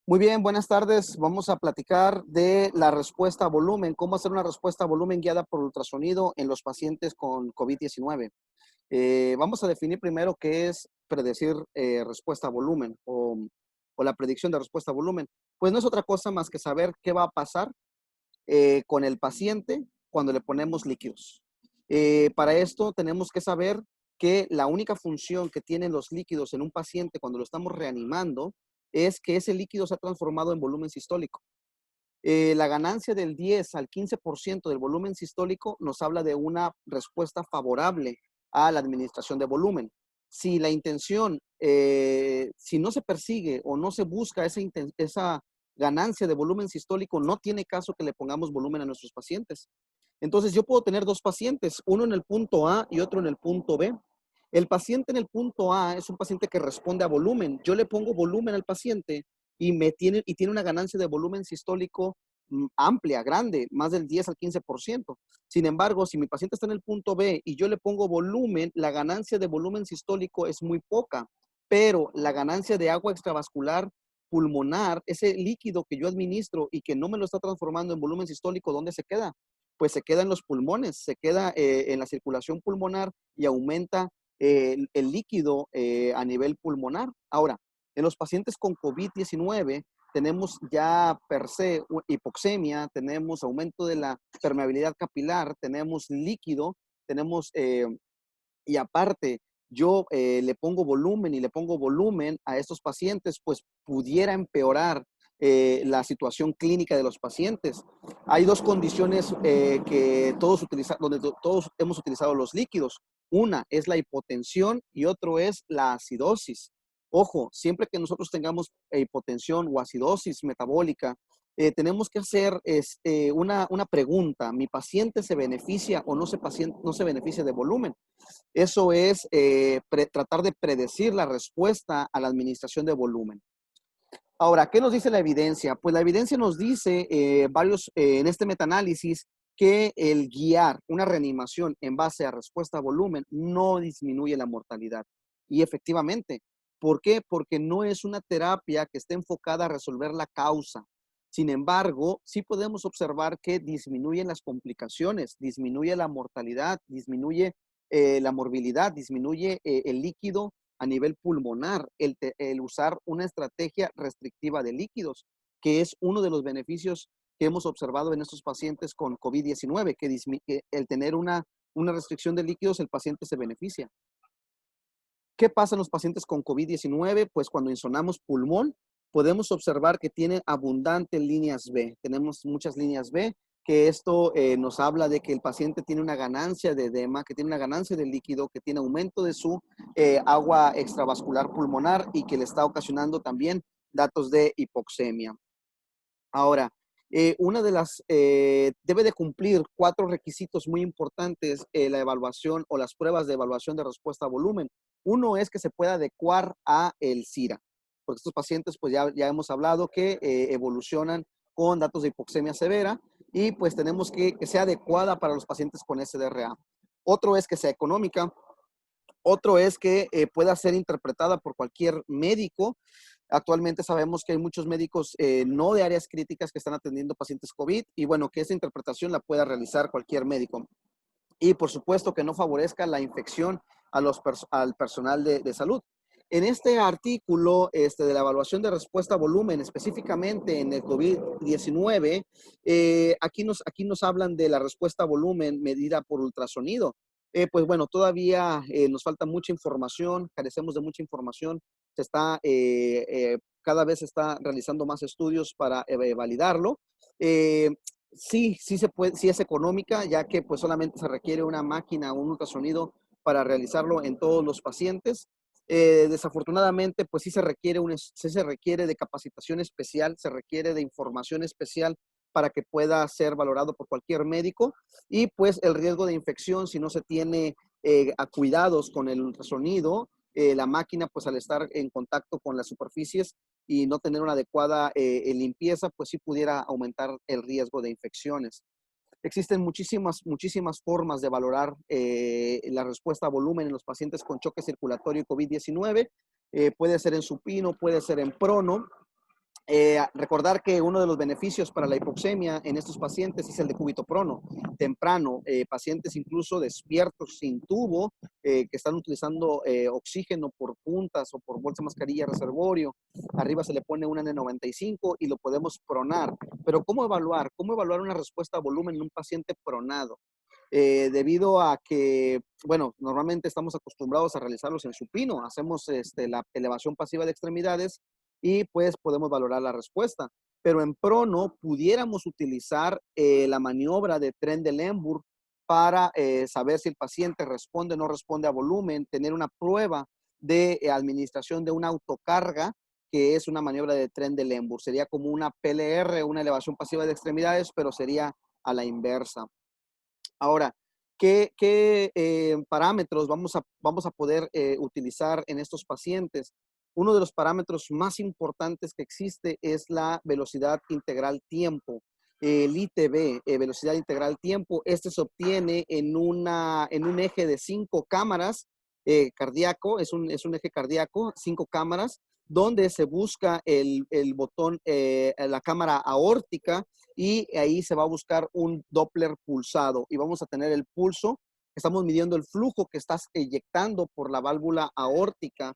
Muy bien, buenas tardes. Vamos a platicar de la respuesta a volumen, cómo hacer una respuesta a volumen guiada por ultrasonido en los pacientes con COVID-19. Vamos a definir primero qué es predecir respuesta a volumen o la predicción de respuesta a volumen. Pues no es otra cosa más que saber qué va a pasar con el paciente cuando le ponemos líquidos. Para esto tenemos que saber que la única función que tienen los líquidos en un paciente cuando lo estamos reanimando es que ese líquido se ha transformado en volumen sistólico. La ganancia del 10 al 15% del volumen sistólico nos habla de una respuesta favorable a la administración de volumen. Si la intención, si no se persigue o no se busca esa ganancia de volumen sistólico, no tiene caso que le pongamos volumen a nuestros pacientes. Entonces, yo puedo tener dos pacientes, uno en el punto A y otro en el punto B. El paciente en el punto A es un paciente que responde a volumen. Yo le pongo volumen al paciente y tiene una ganancia de volumen sistólico amplia, grande, más del 10 al 15%. Sin embargo, si mi paciente está en el punto B y yo le pongo volumen, la ganancia de volumen sistólico es muy poca, pero la ganancia de agua extravascular pulmonar, ese líquido que yo administro y que no me lo está transformando en volumen sistólico, ¿dónde se queda? Pues se queda en los pulmones, se queda en la circulación pulmonar y aumenta el líquido a nivel pulmonar. Ahora, en los pacientes con COVID-19 tenemos ya per se hipoxemia, tenemos aumento de la permeabilidad capilar, tenemos líquido, tenemos, y aparte, yo le pongo volumen y le pongo volumen a estos pacientes, pues pudiera empeorar la situación clínica de los pacientes. Hay dos condiciones donde todos hemos utilizado los líquidos. Una es la hipotensión y otro es la acidosis. Ojo, siempre que nosotros tengamos hipotensión o acidosis metabólica, tenemos que hacer una pregunta. ¿Mi paciente se beneficia o no se beneficia de volumen? Eso es tratar de predecir la respuesta a la administración de volumen. Ahora, ¿qué nos dice la evidencia? Pues la evidencia nos dice en este metaanálisis que el guiar una reanimación en base a respuesta a volumen no disminuye la mortalidad. Y efectivamente, ¿por qué? Porque no es una terapia que esté enfocada a resolver la causa. Sin embargo, sí podemos observar que disminuyen las complicaciones, disminuye la mortalidad, disminuye la morbilidad, disminuye el líquido a nivel pulmonar, el usar una estrategia restrictiva de líquidos, que es uno de los beneficios que hemos observado en estos pacientes con COVID-19, que el tener una restricción de líquidos, el paciente se beneficia. ¿Qué pasa en los pacientes con COVID-19? Pues cuando insonamos pulmón, podemos observar que tiene abundantes líneas B. Tenemos muchas líneas B, que esto nos habla de que el paciente tiene una ganancia de edema, que tiene una ganancia de líquido, que tiene aumento de su agua extravascular pulmonar y que le está ocasionando también datos de hipoxemia. Ahora, debe de cumplir 4 requisitos muy importantes la evaluación o las pruebas de evaluación de respuesta a volumen. Uno es que se pueda adecuar a el SIRA, porque estos pacientes, pues ya hemos hablado que evolucionan con datos de hipoxemia severa y pues tenemos que sea adecuada para los pacientes con SDRA. Otro es que sea económica. Otro es que pueda ser interpretada por cualquier médico. Actualmente sabemos que hay muchos médicos no de áreas críticas que están atendiendo pacientes COVID y bueno, que esa interpretación la pueda realizar cualquier médico. Y por supuesto que no favorezca la infección al personal de salud. En este artículo de la evaluación de respuesta a volumen, específicamente en el COVID-19, aquí nos hablan de la respuesta a volumen medida por ultrasonido. Pues bueno, todavía nos falta mucha información, carecemos de mucha información. Cada vez se está realizando más estudios para validarlo. Eh, sí se puede, sí es económica, ya que pues solamente se requiere una máquina o un ultrasonido para realizarlo en todos los pacientes. Desafortunadamente, pues sí se requiere de capacitación especial, se requiere de información especial para que pueda ser valorado por cualquier médico y pues el riesgo de infección, si no se tiene a cuidados con el ultrasonido, la máquina pues al estar en contacto con las superficies y no tener una adecuada limpieza, pues sí pudiera aumentar el riesgo de infecciones. Existen muchísimas formas de valorar la respuesta a volumen en los pacientes con choque circulatorio y COVID-19. Puede ser en supino, puede ser en prono. Recordar que uno de los beneficios para la hipoxemia en estos pacientes es el decúbito prono, temprano, pacientes incluso despiertos sin tubo, que están utilizando oxígeno por puntas o por bolsa mascarilla reservorio, arriba se le pone una N95 y lo podemos pronar. Pero ¿cómo evaluar? ¿Cómo evaluar una respuesta a volumen en un paciente pronado? Debido a que, bueno, normalmente estamos acostumbrados a realizarlos en supino, hacemos la elevación pasiva de extremidades y pues podemos valorar la respuesta. Pero en prono pudiéramos utilizar la maniobra de tren de Lemburg para saber si el paciente responde o no responde a volumen, tener una prueba de administración de una autocarga, que es una maniobra de tren de Lemburg. Sería como una PLR, una elevación pasiva de extremidades, pero sería a la inversa. Ahora, ¿qué parámetros vamos a poder utilizar en estos pacientes? Uno de los parámetros más importantes que existe es la velocidad integral tiempo, el ITB, velocidad integral tiempo. Este se obtiene en un eje de 5 cámaras cardíaco, es un eje cardíaco, 5 cámaras, donde se busca el botón, la cámara aórtica, y ahí se va a buscar un Doppler pulsado y vamos a tener el pulso. Estamos midiendo el flujo que estás eyectando por la válvula aórtica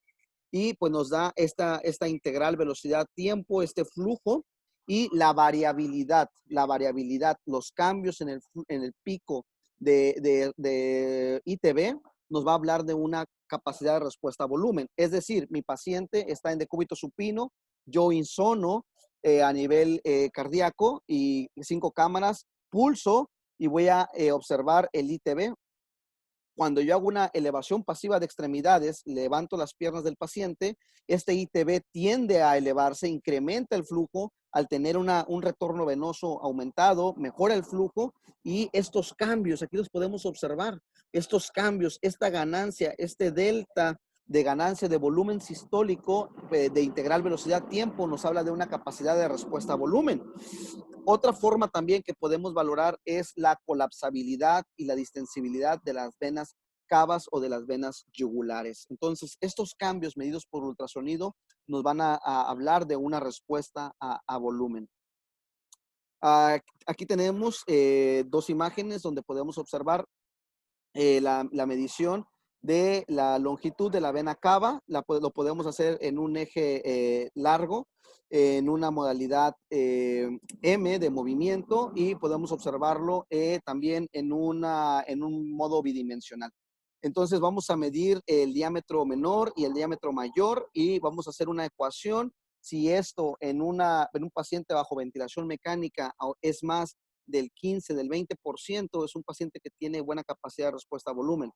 y pues nos da esta integral velocidad-tiempo, este flujo y la variabilidad, los cambios en el pico de ITB nos va a hablar de una capacidad de respuesta a volumen. Es decir, mi paciente está en decúbito supino, yo insono a nivel cardíaco y 5 cámaras, pulso y voy a observar el ITB. Cuando yo hago una elevación pasiva de extremidades, levanto las piernas del paciente, este ITB tiende a elevarse, incrementa el flujo al tener un retorno venoso aumentado, mejora el flujo y estos cambios, aquí los podemos observar, estos cambios, esta ganancia, este delta de ganancia de volumen sistólico de integral velocidad-tiempo nos habla de una capacidad de respuesta a volumen. Otra forma también que podemos valorar es la colapsabilidad y la distensibilidad de las venas cavas o de las venas yugulares. Entonces, estos cambios medidos por ultrasonido nos van a hablar de una respuesta a volumen. Aquí tenemos dos imágenes donde podemos observar la medición de la longitud de la vena cava. Lo podemos hacer en un eje largo, en una modalidad M de movimiento y podemos observarlo también en un modo bidimensional. Entonces vamos a medir el diámetro menor y el diámetro mayor y vamos a hacer una ecuación. Si esto en un paciente bajo ventilación mecánica es más del 15, del 20%, es un paciente que tiene buena capacidad de respuesta a volumen.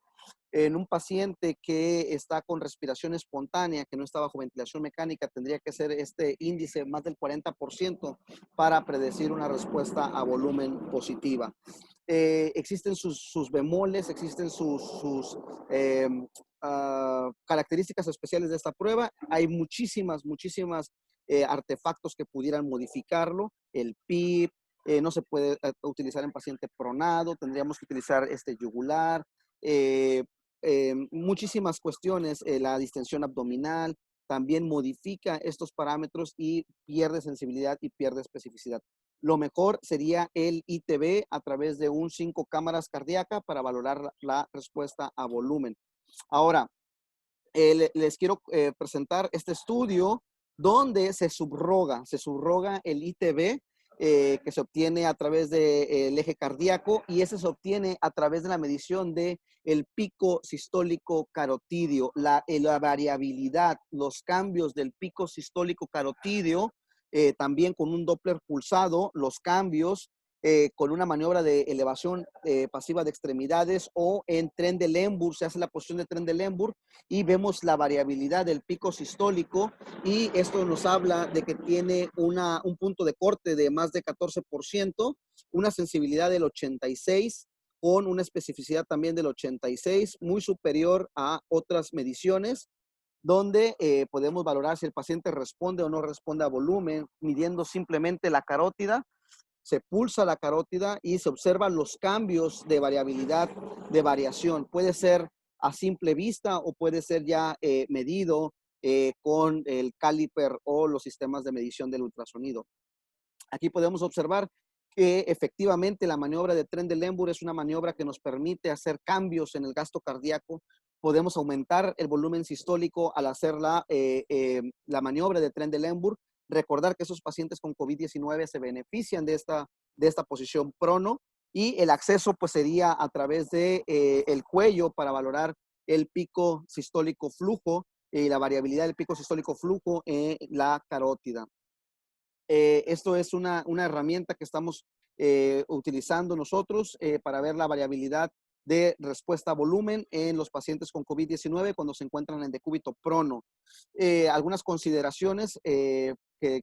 En un paciente que está con respiración espontánea, que no está bajo ventilación mecánica, tendría que ser este índice más del 40% para predecir una respuesta a volumen positiva. Existen sus bemoles, existen sus características especiales de esta prueba. Hay muchísimas artefactos que pudieran modificarlo. El PIB, no se puede utilizar en paciente pronado, tendríamos que utilizar este yugular, muchísimas cuestiones, la distensión abdominal también modifica estos parámetros y pierde sensibilidad y pierde especificidad. Lo mejor sería el ITB a través de un 5 cámaras cardíaca para valorar la respuesta a volumen. Ahora, les quiero presentar este estudio donde se subroga el ITB que se obtiene a través del eje cardíaco y ese se obtiene a través de la medición de el pico sistólico carotidio, la variabilidad, los cambios del pico sistólico carotidio, también con un Doppler pulsado, los cambios con una maniobra de elevación pasiva de extremidades o en tren de Lemburg, se hace la posición de tren de Lemburg y vemos la variabilidad del pico sistólico y esto nos habla de que tiene un punto de corte de más de 14%, una sensibilidad del 86%, con una especificidad también del 86%, muy superior a otras mediciones donde podemos valorar si el paciente responde o no responde a volumen, midiendo simplemente la carótida. Se pulsa la carótida y se observan los cambios de variabilidad, de variación. Puede ser a simple vista o puede ser ya medido con el caliper o los sistemas de medición del ultrasonido. Aquí podemos observar que efectivamente la maniobra de Trendelenburg es una maniobra que nos permite hacer cambios en el gasto cardíaco. Podemos aumentar el volumen sistólico al hacer la maniobra de Trendelenburg. Recordar que esos pacientes con COVID-19 se benefician de esta posición prono, y el acceso pues sería a través de el cuello para valorar el pico sistólico flujo y la variabilidad del pico sistólico flujo en la carótida. Esto es una herramienta que estamos utilizando nosotros para ver la variabilidad de respuesta a volumen en los pacientes con COVID-19 cuando se encuentran en decúbito prono. Algunas consideraciones que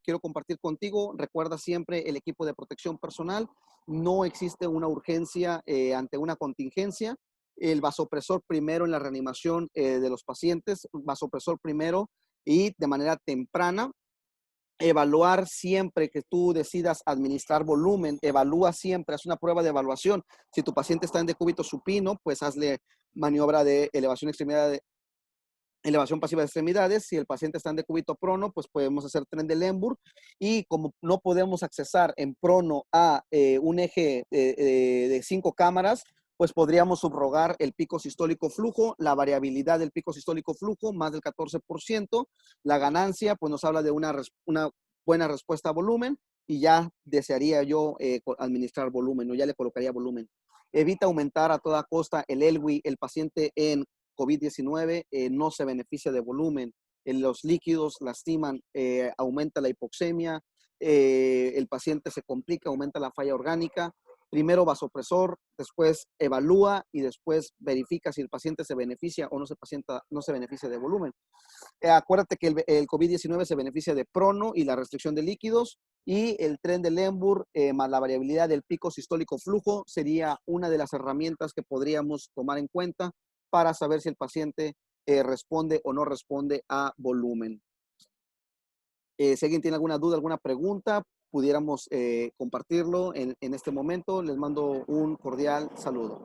quiero compartir contigo. Recuerda siempre el equipo de protección personal. No existe una urgencia ante una contingencia. El vasopresor primero en la reanimación de los pacientes, vasopresor primero y de manera temprana. Evaluar siempre que tú decidas administrar volumen, evalúa siempre, haz una prueba de evaluación. Si tu paciente está en decúbito supino, pues hazle maniobra de elevación pasiva de extremidades. Si el paciente está en decúbito prono, pues podemos hacer Trendelenburg. Y como no podemos accesar en prono a un eje de 5 cámaras, pues podríamos subrogar el pico sistólico flujo, la variabilidad del pico sistólico flujo, más del 14%. La ganancia, pues nos habla de una buena respuesta a volumen, y ya desearía yo administrar volumen, o ya le colocaría volumen. Evita aumentar a toda costa el ELWI. El paciente en COVID-19 no se beneficia de volumen. Los líquidos lastiman, aumenta la hipoxemia, el paciente se complica, aumenta la falla orgánica. Primero vasopresor, después evalúa y después verifica si el paciente se beneficia o no se beneficia de volumen. Acuérdate que el COVID-19 se beneficia de prono y la restricción de líquidos, y el Trendelenburg más la variabilidad del pico sistólico flujo sería una de las herramientas que podríamos tomar en cuenta para saber si el paciente responde o no responde a volumen. Si alguien tiene alguna duda, alguna pregunta, pudiéramos compartirlo en este momento. Les mando un cordial saludo.